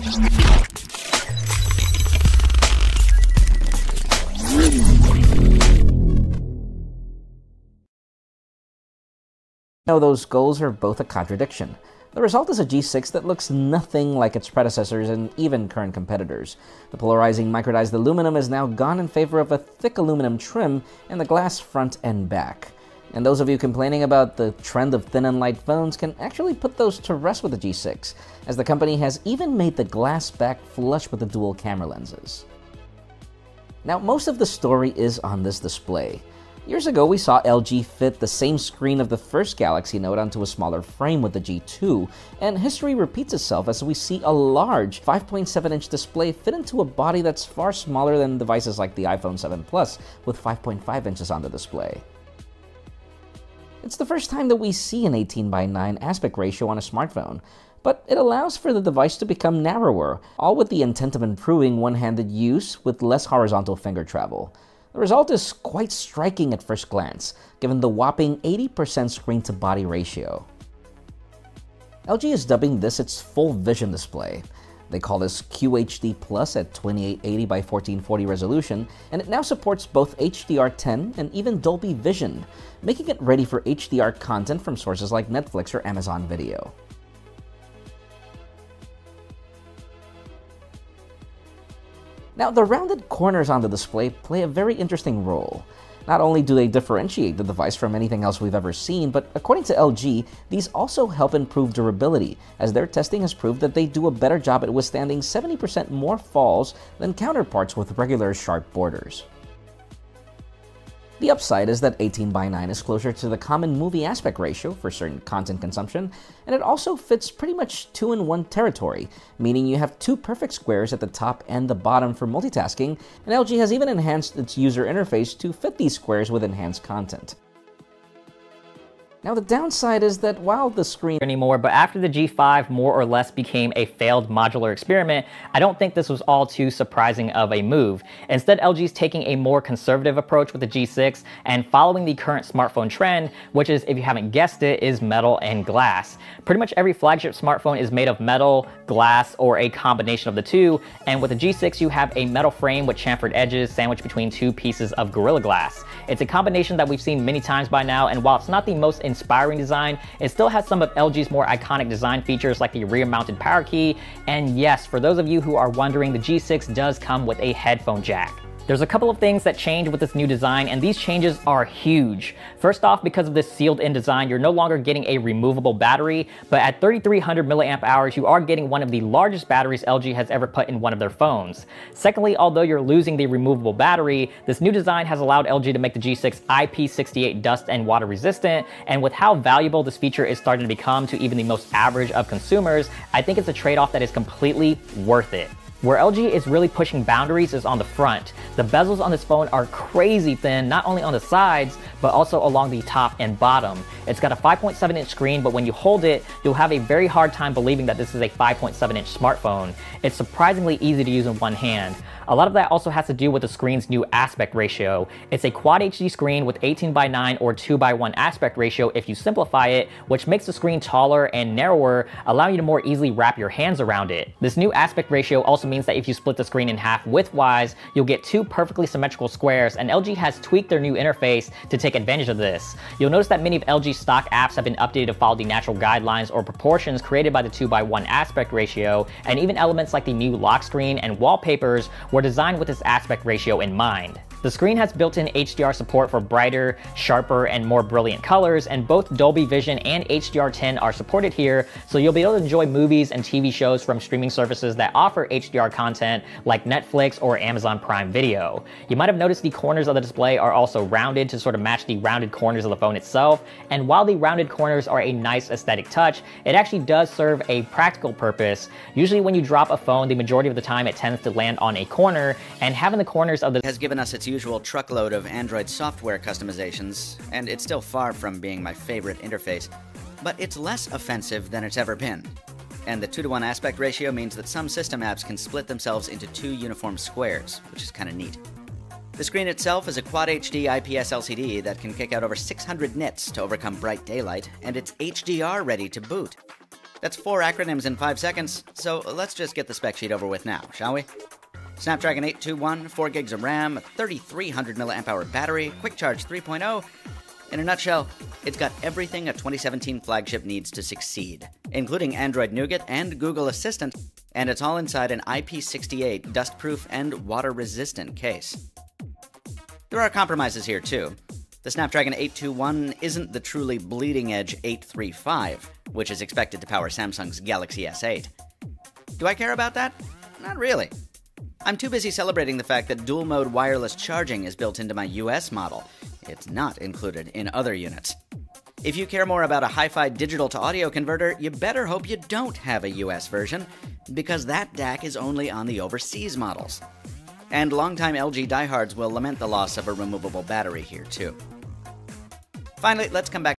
Now, those goals are both a contradiction. The result is a G6 that looks nothing like its predecessors and even current competitors. The polarizing microdized aluminum is now gone in favor of a thick aluminum trim and the glass front and back. And those of you complaining about the trend of thin and light phones can actually put those to rest with the G6, as the company has even made the glass back flush with the dual camera lenses. Now, most of the story is on this display. Years ago, we saw LG fit the same screen of the first Galaxy Note onto a smaller frame with the G2, and history repeats itself as we see a large 5.7-inch display fit into a body that's far smaller than devices like the iPhone 7 Plus with 5.5 inches on the display. It's the first time that we see an 18:9 aspect ratio on a smartphone, but it allows for the device to become narrower, all with the intent of improving one-handed use with less horizontal finger travel. The result is quite striking at first glance, given the whopping 80% screen-to-body ratio. LG is dubbing this its full vision display. They call this QHD Plus at 2880 by 1440 resolution, and it now supports both HDR10 and even Dolby Vision, making it ready for HDR content from sources like Netflix or Amazon Video. Now, the rounded corners on the display play a very interesting role. Not only do they differentiate the device from anything else we've ever seen, but according to LG, these also help improve durability, as their testing has proved that they do a better job at withstanding 70% more falls than counterparts with regular sharp borders. The upside is that 18:9 is closer to the common movie aspect ratio for certain content consumption, and it also fits pretty much 2-in-1 territory, meaning you have two perfect squares at the top and the bottom for multitasking, and LG has even enhanced its user interface to fit these squares with enhanced content. Now, the downside is that while the screen anymore, but after the G5 more or less became a failed modular experiment, I don't think this was all too surprising of a move. Instead, LG is taking a more conservative approach with the G6 and following the current smartphone trend, which is, if you haven't guessed it, is metal and glass. Pretty much every flagship smartphone is made of metal, glass, or a combination of the two, and with the G6 you have a metal frame with chamfered edges sandwiched between two pieces of Gorilla Glass. It's a combination that we've seen many times by now, and while it's not the most inspiring design, it still has some of LG's more iconic design features like the rear-mounted power key, and yes, for those of you who are wondering, the G6 does come with a headphone jack. There's a couple of things that change with this new design, and these changes are huge. First off, because of this sealed-in design, you're no longer getting a removable battery, but at 3,300 milliamp hours, you are getting one of the largest batteries LG has ever put in one of their phones. Secondly, although you're losing the removable battery, this new design has allowed LG to make the G6 IP68 dust and water resistant, and with how valuable this feature is starting to become to even the most average of consumers, I think it's a trade-off that is completely worth it. Where LG is really pushing boundaries is on the front. The bezels on this phone are crazy thin, not only on the sides, but also along the top and bottom. It's got a 5.7-inch screen, but when you hold it, you'll have a very hard time believing that this is a 5.7-inch smartphone. It's surprisingly easy to use in one hand. A lot of that also has to do with the screen's new aspect ratio. It's a Quad HD screen with 18:9 or 2:1 aspect ratio if you simplify it, which makes the screen taller and narrower, allowing you to more easily wrap your hands around it. This new aspect ratio also means that if you split the screen in half widthwise, you'll get two perfectly symmetrical squares, and LG has tweaked their new interface to take advantage of this. You'll notice that many of LG's stock apps have been updated to follow the natural guidelines or proportions created by the 2:1 aspect ratio, and even elements like the new lock screen and wallpapers were designed with this aspect ratio in mind. The screen has built-in HDR support for brighter, sharper, and more brilliant colors, and both Dolby Vision and HDR10 are supported here, so you'll be able to enjoy movies and TV shows from streaming services that offer HDR content like Netflix or Amazon Prime Video. You might have noticed the corners of the display are also rounded to sort of match the rounded corners of the phone itself, and while the rounded corners are a nice aesthetic touch, it actually does serve a practical purpose. Usually when you drop a phone, the majority of the time it tends to land on a corner, and having the corners of the has given us its usual truckload of Android software customizations, and it's still far from being my favorite interface, but it's less offensive than it's ever been. And the 2:1 aspect ratio means that some system apps can split themselves into two uniform squares, which is kind of neat. The screen itself is a Quad HD IPS LCD that can kick out over 600 nits to overcome bright daylight, and it's HDR ready to boot. That's 4 acronyms in 5 seconds, so let's just get the spec sheet over with now, shall we? Snapdragon 821, 4 gigs of RAM, 3300 mAh battery, quick charge 3.0. In a nutshell, it's got everything a 2017 flagship needs to succeed, including Android Nougat and Google Assistant, and it's all inside an IP68 dust-proof and water-resistant case. There are compromises here too. The Snapdragon 821 isn't the truly bleeding-edge 835, which is expected to power Samsung's Galaxy S8. Do I care about that? Not really. I'm too busy celebrating the fact that dual-mode wireless charging is built into my US model. It's not included in other units. If you care more about a hi-fi digital-to-audio converter, you better hope you don't have a US version, because that DAC is only on the overseas models. And longtime LG diehards will lament the loss of a removable battery here too. Finally, let's come back